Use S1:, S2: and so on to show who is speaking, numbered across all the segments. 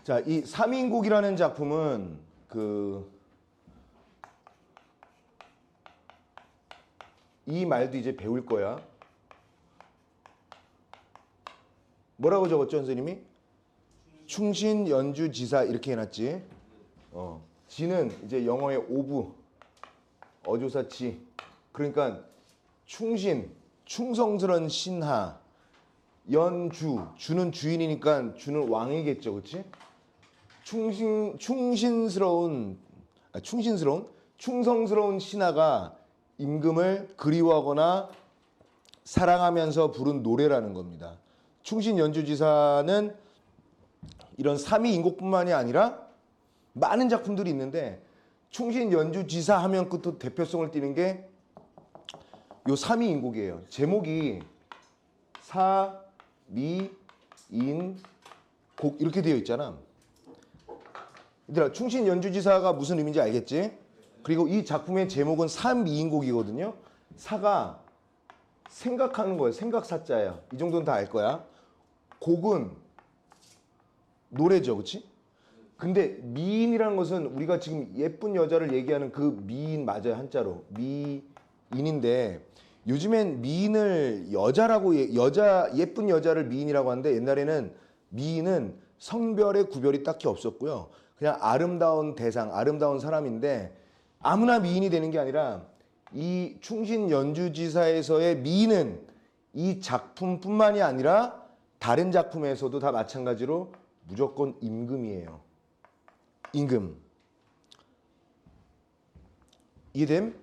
S1: 자, 이 삼인곡이라는 작품은 이 말도 이제 배울 거야. 뭐라고 적었죠, 선생님이? 충신, 연주, 지사 이렇게 해놨지. 지는 이제 영어의 오브, 어조사 지. 그러니까 충신, 충성스러운 신하. 연주, 주는 주인이니까 주는 왕이겠죠, 그렇지? 충성스러운 신하가 임금을 그리워하거나 사랑하면서 부른 노래라는 겁니다. 충신 연주지사는 이런 삼위인곡뿐만이 아니라 많은 작품들이 있는데 충신 연주지사 하면 또 대표성을 띠는 게 요 삼위인곡이에요. 제목이 사, 미, 인, 곡 이렇게 되어 있잖아. 얘들아, 충신 연주지사가 무슨 의미인지 알겠지? 그리고 이 작품의 제목은 삼미인곡이거든요. 사가 생각하는 거예요. 생각사자야. 이 정도는 다 알 거야. 곡은 노래죠, 그렇지? 근데 미인이라는 것은 우리가 지금 예쁜 여자를 얘기하는 그 미인 맞아요, 한자로. 미인인데 요즘엔 미인을 예쁜 여자를 미인이라고 하는데 옛날에는 미인은 성별의 구별이 딱히 없었고요. 그냥 아름다운 대상, 아름다운 사람인데 아무나 미인이 되는 게 아니라 이 충신 연주지사에서의 미인은 이 작품뿐만이 아니라 다른 작품에서도 다 마찬가지로 무조건 임금이에요. 임금. 이해됨?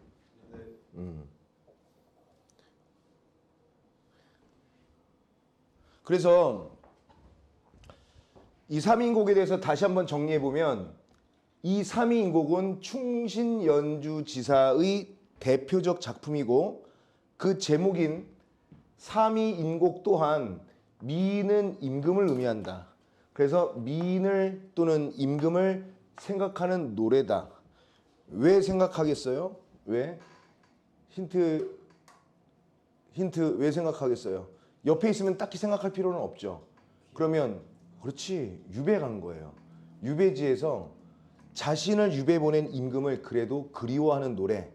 S1: 그래서 이 삼인곡에 대해서 다시 한번 정리해보면 이 삼위인곡은 충신연주지사의 대표적 작품이고 그 제목인 삼위인곡 또한 미인은 임금을 의미한다. 그래서 미인을 또는 임금을 생각하는 노래다. 왜 생각하겠어요? 왜? 힌트 왜 생각하겠어요? 옆에 있으면 딱히 생각할 필요는 없죠. 그러면 그렇지, 유배 간 거예요. 유배지에서 자신을 유배 보낸 임금을 그래도 그리워하는 노래,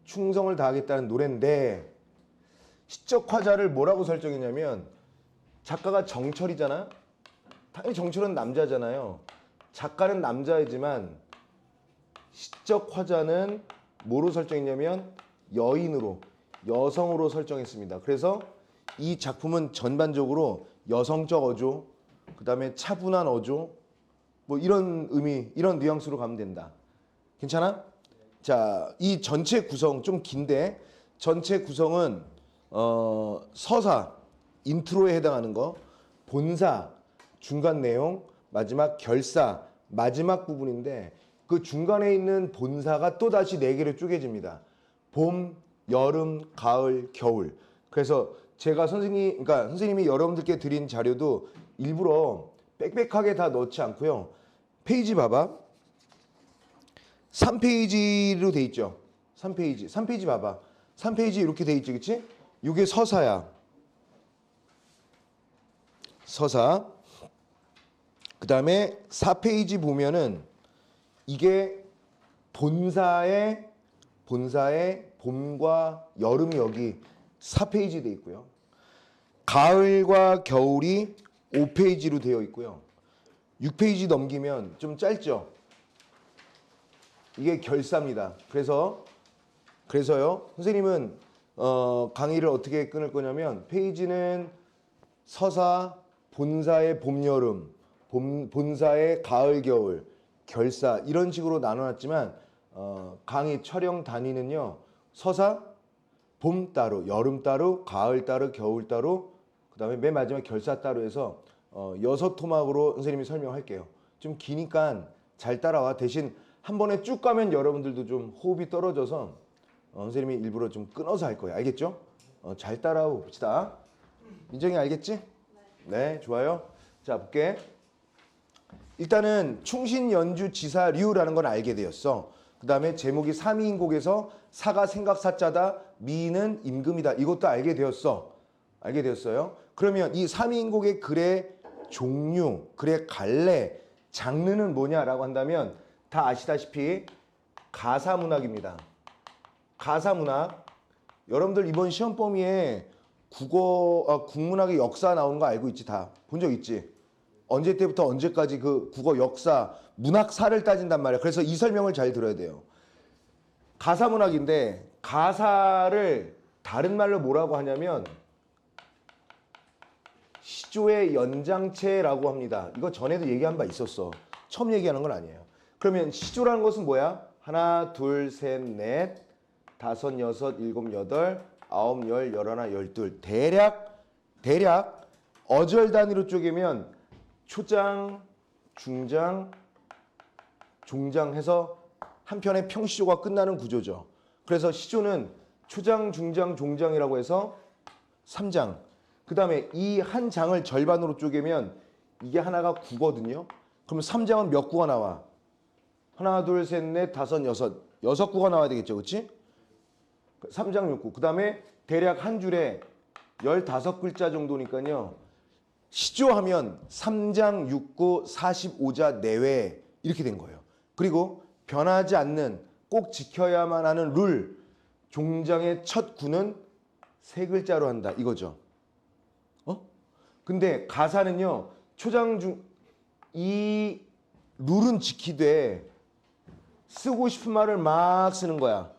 S1: 충성을 다하겠다는 노래인데 시적 화자를 뭐라고 설정했냐면 작가가 정철이잖아. 당연히 정철은 남자잖아요. 작가는 남자이지만 시적 화자는 뭐로 설정했냐면 여성으로 설정했습니다. 그래서 이 작품은 전반적으로 여성적 어조, 그 다음에 차분한 어조, 뭐 이런 의미, 이런 뉘앙스로 가면 된다. 괜찮아? 자, 이 전체 구성 좀 긴데 전체 구성은 서사, 인트로에 해당하는 거, 본사, 중간 내용, 마지막 결사, 마지막 부분인데 그 중간에 있는 본사가 또다시 4개로 쪼개집니다. 봄, 여름, 가을, 겨울. 그래서 제가 선생님이 여러분들께 드린 자료도 일부러 빽빽하게 다 넣지 않고요. 페이지 봐봐. 3페이지로 돼 있죠. 3페이지 봐봐. 3페이지 이렇게 돼 있지, 그치? 이게 서사야. 서사. 그 다음에 4페이지 보면은 이게 본사의 봄과 여름이 여기 4페이지 돼 있고요. 가을과 겨울이 5페이지로 되어 있고요. 6페이지 넘기면 좀 짧죠? 이게 결사입니다. 그래서요. 선생님은 강의를 어떻게 끊을 거냐면 페이지는 서사, 본사의 봄, 여름, 본사의 가을, 겨울, 결사 이런 식으로 나눠놨지만 강의 촬영 단위는요. 서사, 봄 따로, 여름 따로, 가을 따로, 겨울 따로, 그 다음에 맨 마지막 결사 따로 해서 6토막으로 선생님이 설명할게요. 좀 기니까 잘 따라와. 대신 한 번에 쭉 가면 여러분들도 좀 호흡이 떨어져서 선생님이 일부러 좀 끊어서 할 거예요. 알겠죠? 잘 따라와 봅시다. 민정이 알겠지? 네, 좋아요. 자, 볼게. 일단은 충신연주지사류라는 건 알게 되었어. 그 다음에 제목이 삼위인곡에서 사가 생각사자다, 미인은 임금이다. 이것도 알게 되었어요. 그러면 이 삼위인곡의 글의 종류, 그래 갈래, 장르는 뭐냐라고 한다면 다 아시다시피 가사문학입니다. 가사문학. 여러분들 이번 시험 범위에 국문학의 역사 나오는 거 알고 있지? 다 본 적 있지? 언제 때부터 언제까지 그 국어 역사, 문학사를 따진단 말이야. 그래서 이 설명을 잘 들어야 돼요. 가사문학인데 가사를 다른 말로 뭐라고 하냐면 시조의 연장체라고 합니다. 이거 전에도 얘기한 바 있었어. 처음 얘기하는 건 아니에요. 그러면 시조라는 것은 뭐야? 하나, 둘, 셋, 넷, 다섯, 여섯, 일곱, 여덟, 아홉, 열, 열하나, 열둘. 대략 어절 단위로 쪼개면 초장, 중장, 종장 해서 한 편의 평시조가 끝나는 구조죠. 그래서 시조는 초장, 중장, 종장이라고 해서 3장. 그 다음에 이 한 장을 절반으로 쪼개면 이게 하나가 구거든요. 그럼 3장은 몇 구가 나와? 하나, 둘, 셋, 넷, 다섯, 여섯 구가 나와야 되겠죠. 그렇지? 3장 6구. 그 다음에 대략 한 줄에 15글자 정도니까요. 시조하면 3장 6구 45자 내외 이렇게 된 거예요. 그리고 변하지 않는 꼭 지켜야만 하는 룰. 종장의 첫 구는 3글자로 한다. 이거죠. 근데 가사는요. 이 룰은 지키되 쓰고 싶은 말을 막 쓰는 거야.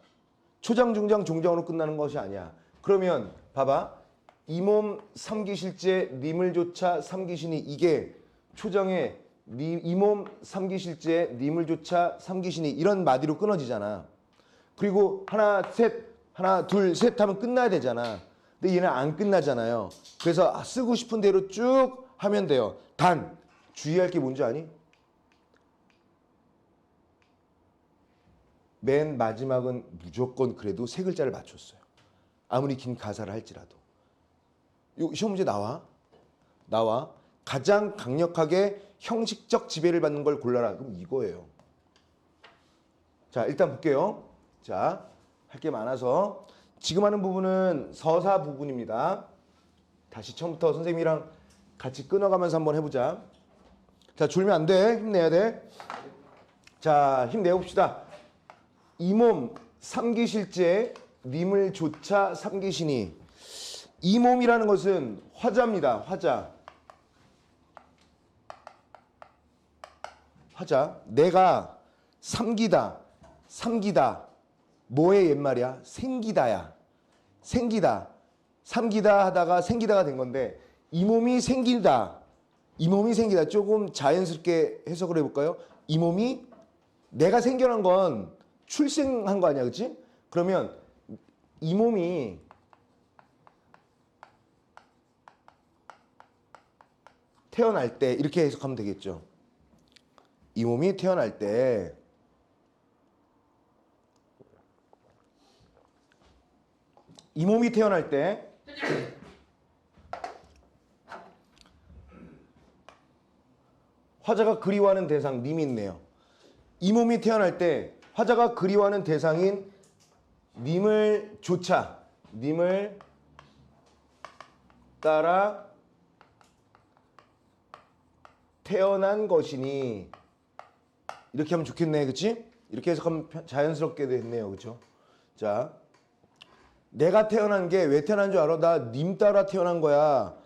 S1: 초장, 중장, 종장으로 끝나는 것이 아니야. 그러면 봐봐. 이 몸 삼기실제 님을 조차 삼기시니 이게 초장에 이 몸 삼기실제 님을 조차 삼기시니 이런 마디로 끊어지잖아. 그리고 하나 둘 셋 하면 끝나야 되잖아. 근데 얘는 안 끝나잖아요. 그래서 쓰고 싶은 대로 쭉 하면 돼요. 단 주의할 게 뭔지 아니? 맨 마지막은 무조건 그래도 3글자를 맞췄어요. 아무리 긴 가사를 할지라도. 시험 문제 나와. 가장 강력하게 형식적 지배를 받는 걸 골라라. 그럼 이거예요. 자, 일단 볼게요. 자, 할 게 많아서 지금 하는 부분은 서사 부분입니다. 다시 처음부터 선생님이랑 같이 끊어가면서 한번 해보자. 자, 졸면 안 돼. 힘내야 돼. 자, 힘내봅시다. 이 몸 삼기실제 님을 조차 삼기시니. 이 몸이라는 것은 화자입니다. 화자. 내가 삼기다. 뭐의 옛말이야? 생기다야. 삼기다 하다가 생기다가 된 건데 이 몸이 생기다. 조금 자연스럽게 해석을 해볼까요? 이 몸이 내가 생겨난 건 출생한 거 아니야, 그렇지? 그러면 이 몸이 태어날 때 이렇게 해석하면 되겠죠. 이 몸이 태어날 때 화자가 그리워하는 대상 님이 있네요. 이 몸이 태어날 때 화자가 그리워하는 대상인 님을 따라 태어난 것이니 이렇게 하면 좋겠네. 그치? 이렇게 해석하면 자연스럽게 됐네요. 그쵸? 자, 내가 태어난 게 왜 태어난 줄 알아? 나 님 따라 태어난 거야.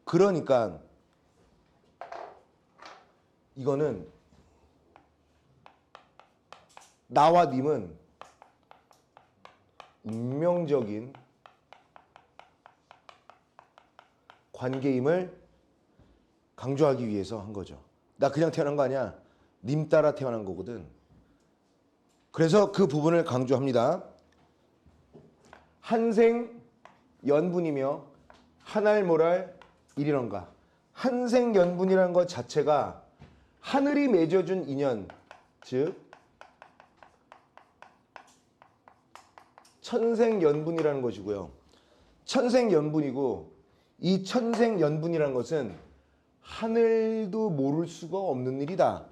S1: 그러니까 이거는 나와 님은 운명적인 관계임을 강조하기 위해서 한 거죠. 나 그냥 태어난 거 아니야. 님 따라 태어난 거거든. 그래서 그 부분을 강조합니다. 한생연분이며 한알모랄 일이런가. 한생연분이라는 것 자체가 하늘이 맺어준 인연, 즉 천생연분이라는 것이고요. 천생연분이고 이 천생연분이라는 것은 하늘도 모를 수가 없는 일이다.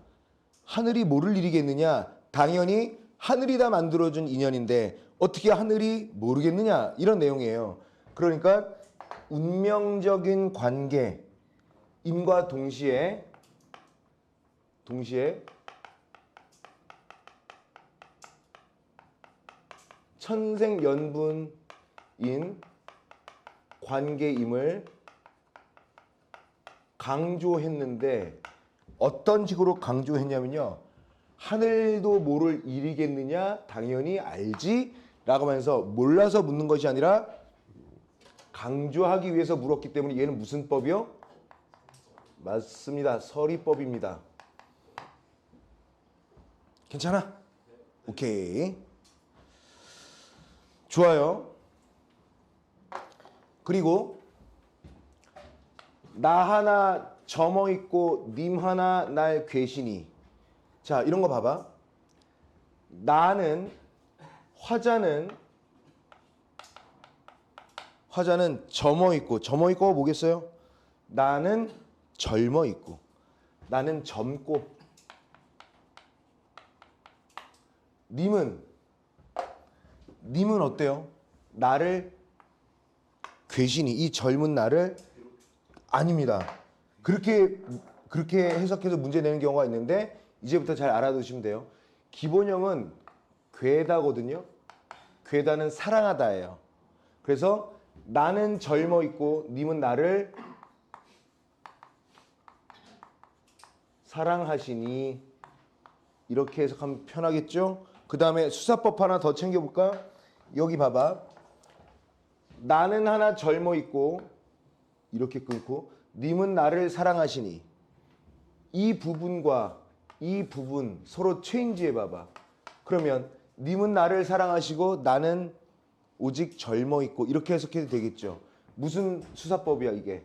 S1: 하늘이 모를 일이겠느냐? 당연히 하늘이 다 만들어준 인연인데 어떻게 하늘이 모르겠느냐? 이런 내용이에요. 그러니까 운명적인 관계, 임과 동시에 천생연분인 관계임을 강조했는데 어떤 식으로 강조했냐면요. 하늘도 모를 일이겠느냐? 당연히 알지? 라고 하면서 몰라서 묻는 것이 아니라 강조하기 위해서 물었기 때문에 얘는 무슨 법이요? 맞습니다. 서리법입니다. 괜찮아? 오케이. 좋아요. 그리고 나 하나 점어 있고 님 하나 날 괴시니. 자, 이런 거 봐봐. 나는 화자는 점어 있고 뭐겠어요? 나는 젊어 있고 나는 젊고 님은 어때요? 나를 괴신이 이 젊은 나를 아닙니다. 그렇게 해석해서 문제 내는 경우가 있는데 이제부터 잘 알아두시면 돼요. 기본형은 괴다거든요. 괴다는 사랑하다예요. 그래서 나는 젊어 있고 님은 나를 사랑하시니 이렇게 해석하면 편하겠죠? 그 다음에 수사법 하나 더 챙겨볼까? 여기 봐봐. 나는 하나 젊어 있고 이렇게 끊고 님은 나를 사랑하시니 이 부분과 이 부분 서로 체인지해 봐봐. 그러면 님은 나를 사랑하시고 나는 오직 젊어 있고 이렇게 해석해도 되겠죠. 무슨 수사법이야 이게?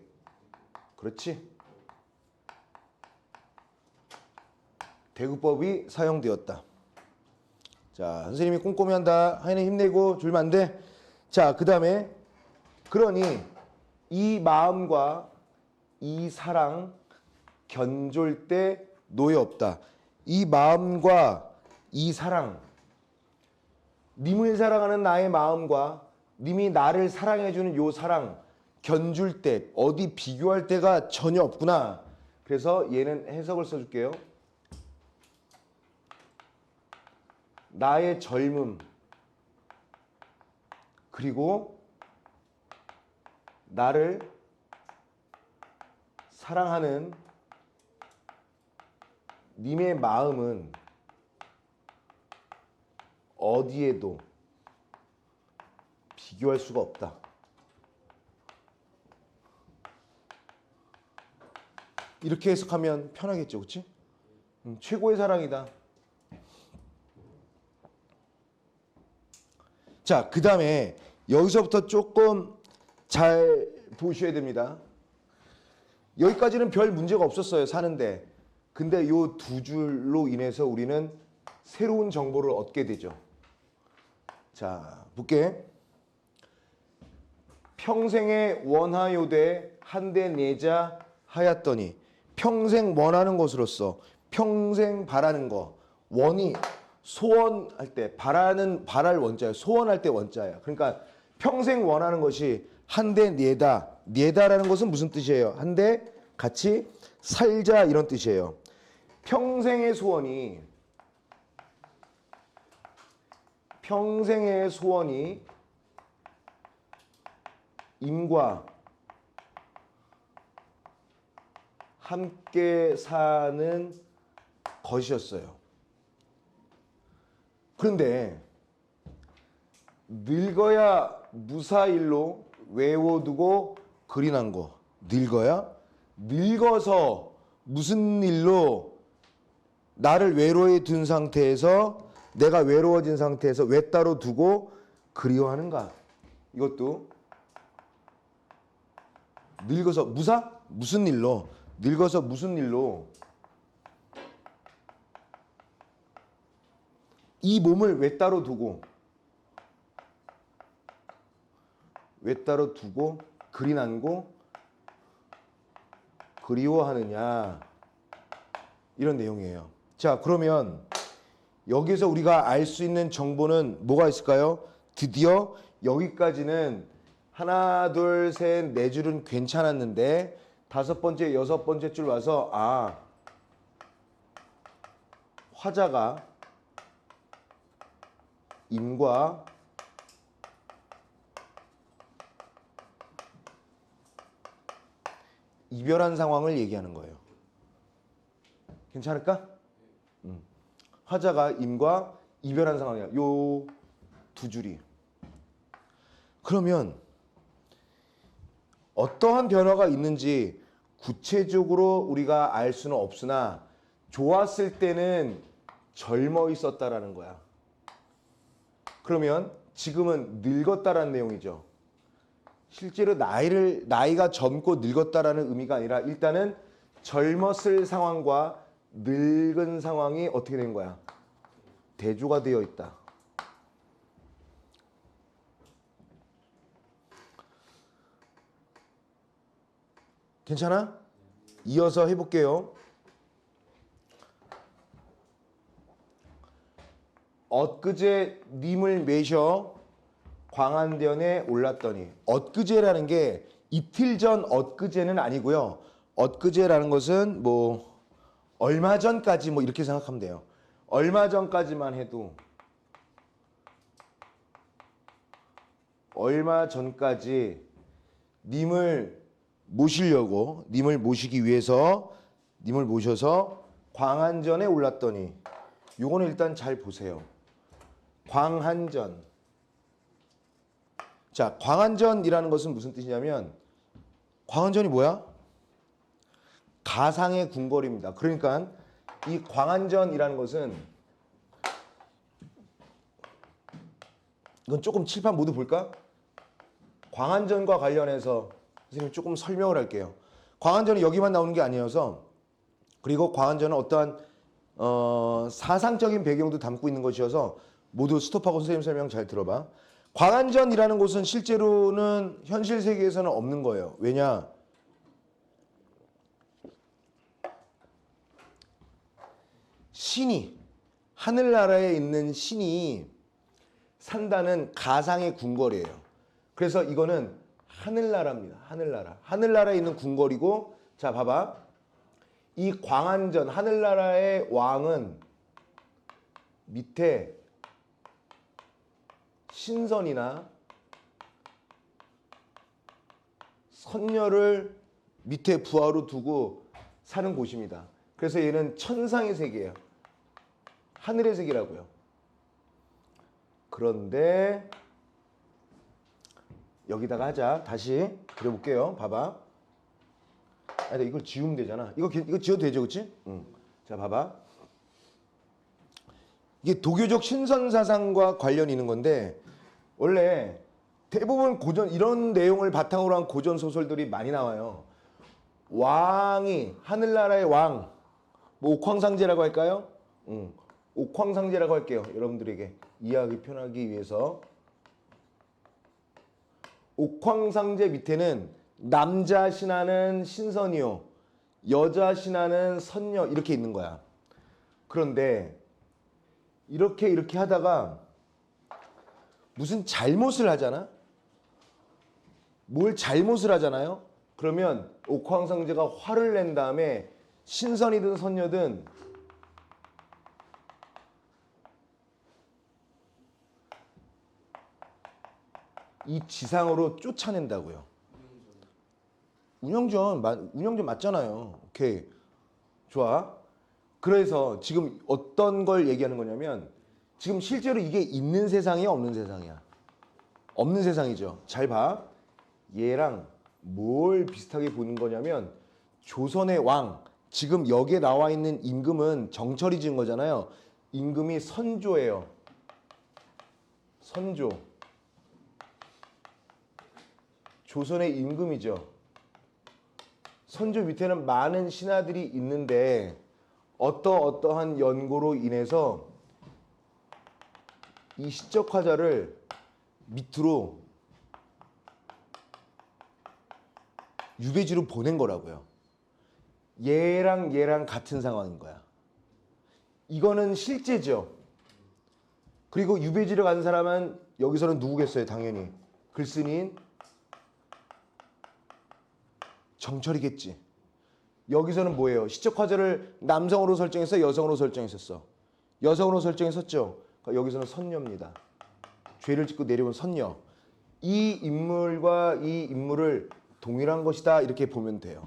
S1: 그렇지? 대구법이 사용되었다. 자, 선생님이 꼼꼼히 한다. 하인은 힘내고 졸면 안 돼. 자, 그 다음에 그러니 이 마음과 이 사랑 견졸 때 노예 없다. 이 마음과 이 사랑, 님을 사랑하는 나의 마음과 님이 나를 사랑해주는 요 사랑 견줄 때 어디 비교할 때가 전혀 없구나. 그래서 얘는 해석을 써줄게요. 나의 젊음 그리고 나를 사랑하는 님의 마음은 어디에도 비교할 수가 없다. 이렇게 해석하면 편하겠죠, 그렇지? 최고의 사랑이다. 자, 그 다음에 여기서부터 조금 잘 보셔야 됩니다. 여기까지는 별 문제가 없었어요, 사는데. 근데 요 두 줄로 인해서 우리는 새로운 정보를 얻게 되죠. 자, 볼게. 평생에 원하요되 한데 내자 하였더니 평생 원하는 것으로서 평생 바라는 거 원이 소원할 때 바랄 원자예요. 소원할 때 원자예요. 그러니까 평생 원하는 것이 한데 내다라는 것은 무슨 뜻이에요? 한데 같이 살자 이런 뜻이에요. 평생의 소원이 임과 함께 사는 것이었어요. 그런데 늙어야 무사일로 외워두고 글이 난 거. 늙어서 무슨 일로 나를 외로에 둔 상태에서 내가 외로워진 상태에서 외따로 두고 그리워하는가. 이것도 늙어서 무슨 일로 늙어서 무슨 일로 이 몸을 외따로 두고 글이 난고 그리워하느냐 이런 내용이에요. 자, 그러면 여기서 우리가 알 수 있는 정보는 뭐가 있을까요? 드디어 여기까지는 하나, 둘, 셋, 네 줄은 괜찮았는데 다섯 번째, 여섯 번째 줄 와서 아, 화자가 임과 이별한 상황을 얘기하는 거예요. 괜찮을까? 화자가 임과 이별한 상황이야. 요 두 줄이. 그러면 어떠한 변화가 있는지 구체적으로 우리가 알 수는 없으나 좋았을 때는 젊어 있었다라는 거야. 그러면 지금은 늙었다라는 내용이죠. 실제로 나이가 젊고 늙었다라는 의미가 아니라 일단은 젊었을 상황과 늙은 상황이 어떻게 된 거야? 대조가 되어 있다. 괜찮아? 이어서 해볼게요. 엊그제 님을 매셔 광안대원에 올랐더니, 엊그제라는 게 이틀 전 엊그제는 아니고요. 엊그제라는 것은 뭐 얼마 전까지 뭐 이렇게 생각하면 돼요. 얼마 전까지만 해도 얼마 전까지 님을 모시기 위해서 님을 모셔서 광안전에 올랐더니, 요거는 일단 잘 보세요. 광안전. 자, 광안전이라는 것은 무슨 뜻이냐면, 광안전이 뭐야? 가상의 궁궐입니다. 그러니까 이 광안전이라는 것은, 이건 조금 칠판 모두 볼까? 광안전과 관련해서 선생님이 조금 설명을 할게요. 광안전은 여기만 나오는 게 아니어서, 그리고 광안전은 어떠한 사상적인 배경도 담고 있는 것이어서 모두 스톱하고 선생님 설명 잘 들어봐. 광안전이라는 곳은 실제로는 현실 세계에서는 없는 거예요. 왜냐? 신이, 하늘나라에 있는 신이 산다는 가상의 궁궐이에요. 그래서 이거는 하늘나라입니다. 하늘나라. 하늘나라에 있는 궁궐이고, 자 봐봐. 이 광안전, 하늘나라의 왕은 밑에 신선이나 선녀를 밑에 부하로 두고 사는 곳입니다. 그래서 얘는 천상의 세계예요. 하늘의 세계라고요. 그런데 여기다가 하자. 다시 그려볼게요. 봐봐. 아니, 이걸 지우면 되잖아. 이거 지워도 되죠, 그렇지? 응. 자, 봐봐. 이게 도교적 신선 사상과 관련이 있는 건데, 원래 대부분 고전, 이런 내용을 바탕으로 한 고전 소설들이 많이 나와요. 왕이, 하늘나라의 왕, 뭐 옥황상제라고 할까요? 옥황상제라고 할게요. 여러분들에게 이해하기 편하기 위해서. 옥황상제 밑에는 남자 신하는 신선이요, 여자 신하는 선녀, 이렇게 있는 거야. 그런데 이렇게 하다가 무슨 잘못을 하잖아? 뭘 잘못을 하잖아요? 그러면 옥황상제가 화를 낸 다음에 신선이든 선녀든 이 지상으로 쫓아낸다고요. 운영전 맞잖아요. 오케이. 좋아. 그래서 지금 어떤 걸 얘기하는 거냐면, 지금 실제로 이게 있는 세상이야, 없는 세상이야? 없는 세상이죠. 잘 봐. 얘랑 뭘 비슷하게 보는 거냐면, 조선의 왕, 지금 여기에 나와 있는 임금은 정철이 지은 거잖아요. 임금이 선조예요. 선조. 조선의 임금이죠. 선조 밑에는 많은 신하들이 있는데 어떠한 연고로 인해서 이 시적 화자를 밑으로 유배지로 보낸 거라고요. 얘랑 같은 상황인 거야. 이거는 실제죠. 그리고 유배지로 간 사람은 여기서는 누구겠어요? 당연히 글쓴이인 정철이겠지. 여기서는 뭐예요? 시적 화자를 남성으로 설정했어, 여성으로 설정했었어? 여성으로 설정했었죠. 그러니까 여기서는 선녀입니다. 죄를 짓고 내려온 선녀. 이 인물과 이 인물을 동일한 것이다 이렇게 보면 돼요.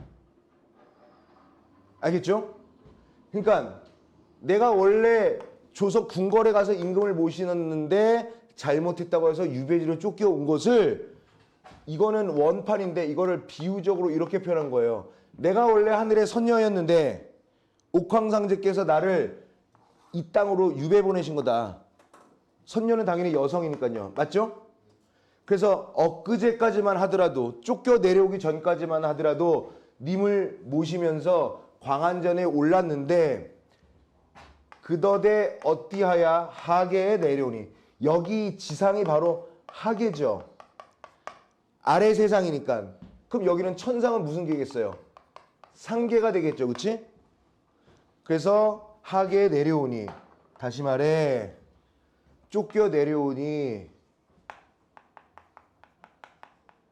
S1: 알겠죠? 그러니까 내가 원래 조석 궁궐에 가서 임금을 모시는데 잘못했다고 해서 유배지로 쫓겨온 것을 이거는 원판인데 이거를 비유적으로 이렇게 표현한 거예요. 내가 원래 하늘의 선녀였는데 옥황상제께서 나를 이 땅으로 유배 보내신 거다. 선녀는 당연히 여성이니까요. 맞죠? 그래서 엊그제까지만 하더라도 쫓겨 내려오기 전까지만 하더라도 님을 모시면서 광안전에 올랐는데 그더대 어띠하야 하계에 내려오니. 여기 지상이 바로 하계죠. 아래 세상이니까. 그럼 여기는 천상은 무슨 계겠어요? 상계가 되겠죠. 그치? 그래서 하계에 내려오니. 다시 말해 쫓겨 내려오니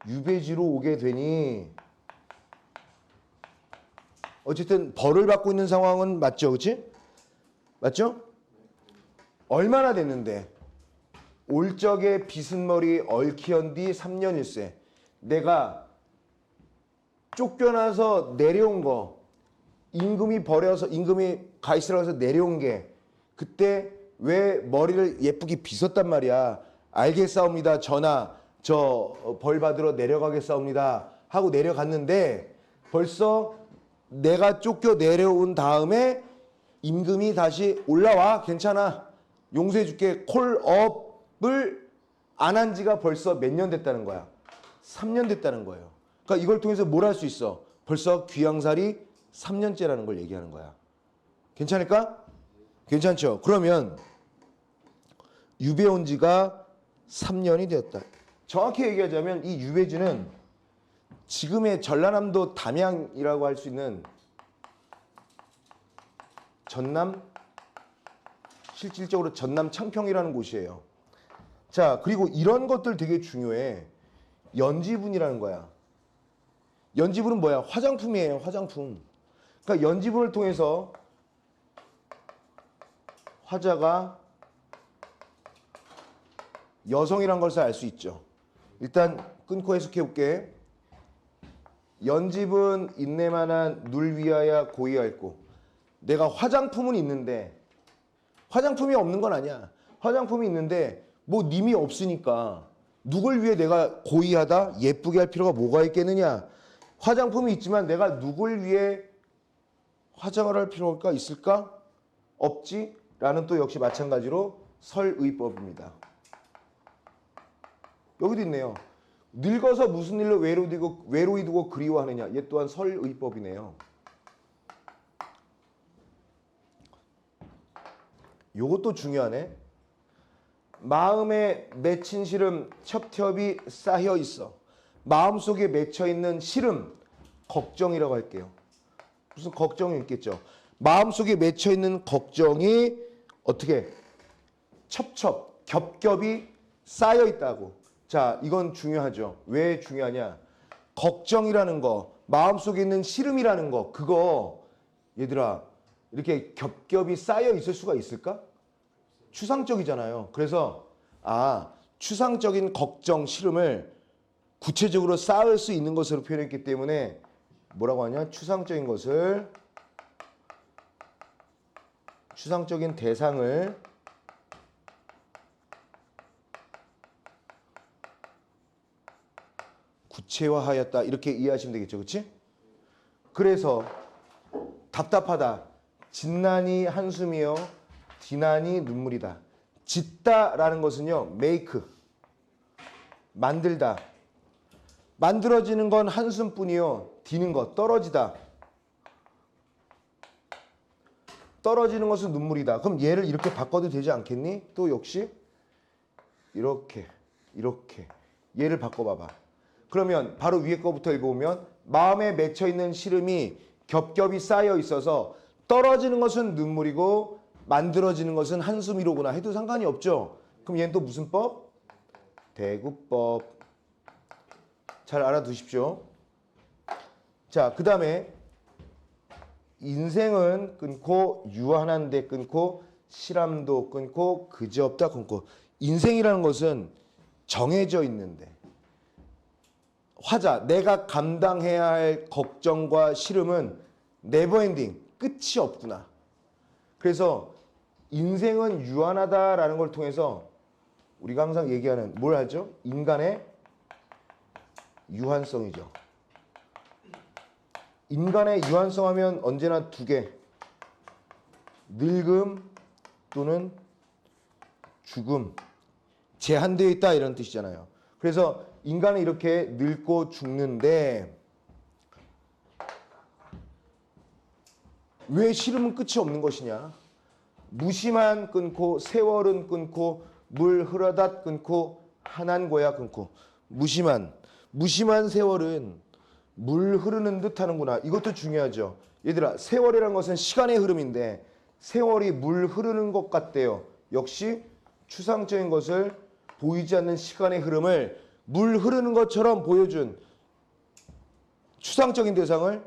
S1: 유배지로 오게 되니 어쨌든 벌을 받고 있는 상황은 맞죠. 그치? 맞죠? 얼마나 됐는데 올 적에 빗은 머리 얽히언 뒤 3년일세. 내가 쫓겨나서 내려온 거 임금이 가 있으라고 해서 내려온 게 그때 왜 머리를 예쁘게 빗었단 말이야. 알겠사옵니다. 전하 저 벌 받으러 내려가겠사옵니다 하고 내려갔는데 벌써 내가 쫓겨 내려온 다음에 임금이 다시 올라와 괜찮아 용서해 줄게 콜업을 안 한 지가 벌써 몇 년 됐다는 거야. 3년 됐다는 거예요. 그러니까 이걸 통해서 뭘 할 수 있어? 벌써 귀양살이 3년째라는 걸 얘기하는 거야. 괜찮을까? 괜찮죠? 그러면 유배 온 지가 3년이 되었다. 정확히 얘기하자면 이 유배지는 지금의 전라남도 담양이라고 할 수 있는 전남, 실질적으로 전남 창평이라는 곳이에요. 자, 그리고 이런 것들 되게 중요해. 연지분이라는 거야. 연지분은 뭐야? 화장품이에요. 화장품. 그러니까 연지분을 통해서 화자가 여성이란 것을 알 수 있죠. 일단 끊고 해석해 볼게. 연집은 인내만한 눌 위하여 고의할고. 내가 화장품은 있는데 화장품이 없는 건 아니야. 화장품이 있는데 뭐 님이 없으니까 누굴 위해 내가 고의하다 예쁘게 할 필요가 뭐가 있겠느냐. 화장품이 있지만 내가 누굴 위해 화장을 할 필요가 있을까? 없지? 라는 또 역시 마찬가지로 설의법입니다. 여기도 있네요. 늙어서 무슨 일로 외로이 두고 그리워하느냐. 얘 또한 설의법이네요. 요것도 중요하네. 마음에 맺힌 시름 첩첩이 쌓여 있어. 마음속에 맺혀 있는 시름, 걱정이라고 할게요. 무슨 걱정이 있겠죠. 마음속에 맺혀 있는 걱정이 어떻게 첩첩, 겹겹이 쌓여 있다고. 자, 이건 중요하죠. 왜 중요하냐? 걱정이라는 거, 마음속에 있는 시름이라는 거, 그거 얘들아 이렇게 겹겹이 쌓여 있을 수가 있을까? 추상적이잖아요. 그래서 추상적인 걱정, 시름을 구체적으로 쌓을 수 있는 것으로 표현했기 때문에 뭐라고 하냐? 추상적인 것을, 추상적인 대상을 구체화하였다. 이렇게 이해하시면 되겠죠. 그렇지? 그래서 답답하다. 진난이 한숨이요. 디난이 눈물이다. 짓다라는 것은요. make. 만들다. 만들어지는 건 한숨뿐이요. 디는 것. 떨어지다. 떨어지는 것은 눈물이다. 그럼 얘를 이렇게 바꿔도 되지 않겠니? 또 역시 이렇게 얘를 바꿔봐봐. 그러면 바로 위에 거부터 읽어보면 마음에 맺혀있는 시름이 겹겹이 쌓여 있어서 떨어지는 것은 눈물이고 만들어지는 것은 한숨이로구나 해도 상관이 없죠. 그럼 얘는 또 무슨 법? 대구법. 잘 알아두십시오. 자, 그 다음에 인생은 끊고 유한한데 끊고 실함도 끊고 그지없다 끊고 인생이라는 것은 정해져 있는데 화자 내가 감당해야 할 걱정과 시름은 네버엔딩 끝이 없구나. 그래서 인생은 유한하다라는 걸 통해서 우리가 항상 얘기하는 뭘 하죠? 인간의 유한성이죠. 인간의 유한성 하면 언제나 두 개. 늙음 또는 죽음. 제한되어 있다 이런 뜻이잖아요. 그래서 인간은 이렇게 늙고 죽는데 왜 시름은 끝이 없는 것이냐? 무심한 끊고 세월은 끊고 물 흐르다 끊고 한한 고야 끊고 무심한 세월은 물 흐르는 듯 하는구나. 이것도 중요하죠. 얘들아 세월이라는 것은 시간의 흐름인데 세월이 물 흐르는 것 같대요. 역시 추상적인 것을 보이지 않는 시간의 흐름을 물 흐르는 것처럼 보여준 추상적인 대상을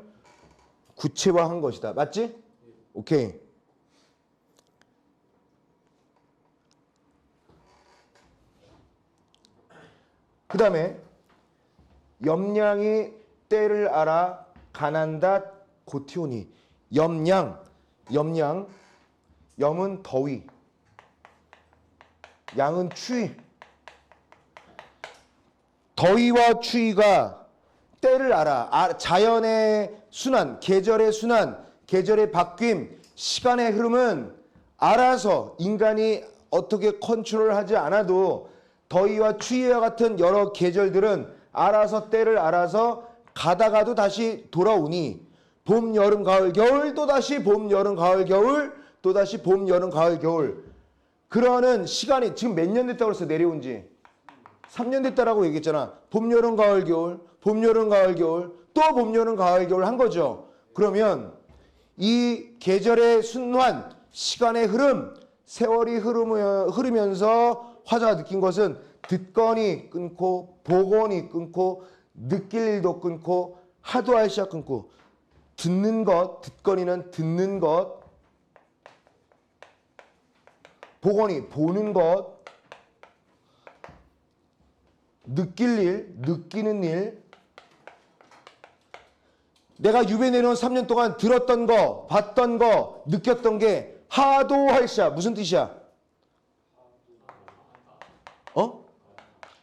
S1: 구체화한 것이다. 맞지? 오케이. 그 다음에 염량이 때를 알아 가난다 고티오니. 염량 염은 더위 양은 추위. 더위와 추위가 때를 알아. 자연의 순환, 계절의 순환, 계절의 바뀜, 시간의 흐름은 알아서 인간이 어떻게 컨트롤하지 않아도 더위와 추위와 같은 여러 계절들은 알아서 때를 알아서 가다가도 다시 돌아오니 봄, 여름, 가을, 겨울 또다시 봄, 여름, 가을, 겨울 또다시 봄, 여름, 가을, 겨울. 그러는 시간이 지금 몇 년 됐다고 그랬어 내려온 지? 3년 됐다라고 얘기했잖아. 봄, 여름, 가을, 겨울, 봄, 여름, 가을, 겨울, 또 봄, 여름, 가을, 겨울 한 거죠. 그러면 이 계절의 순환, 시간의 흐름, 세월이 흐르면서 화자가 느낀 것은 듣거니 끊고 보거니 끊고 느낄 일도 끊고 하도할 시작 끊고 듣는 것, 듣거니는 듣는 것, 보거니 보는 것, 느낄 일, 느끼는 일. 내가 유배 내려온 3년 동안 들었던 거, 봤던 거, 느꼈던 게 하도할샤. 무슨 뜻이야?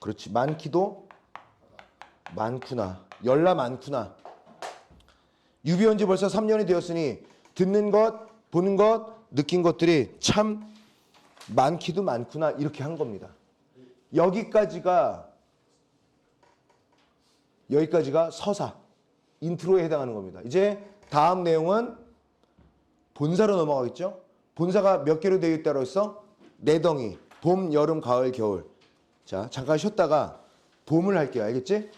S1: 그렇지. 많기도 많구나. 열나 많구나. 유배 온 지 벌써 3년이 되었으니 듣는 것, 보는 것, 느낀 것들이 참 많기도 많구나. 이렇게 한 겁니다. 여기까지가 서사, 인트로에 해당하는 겁니다. 이제 다음 내용은 본사로 넘어가겠죠? 본사가 몇 개로 되어 있다고 했어? 4덩이. 봄, 여름, 가을, 겨울. 자, 잠깐 쉬었다가 봄을 할게요. 알겠지?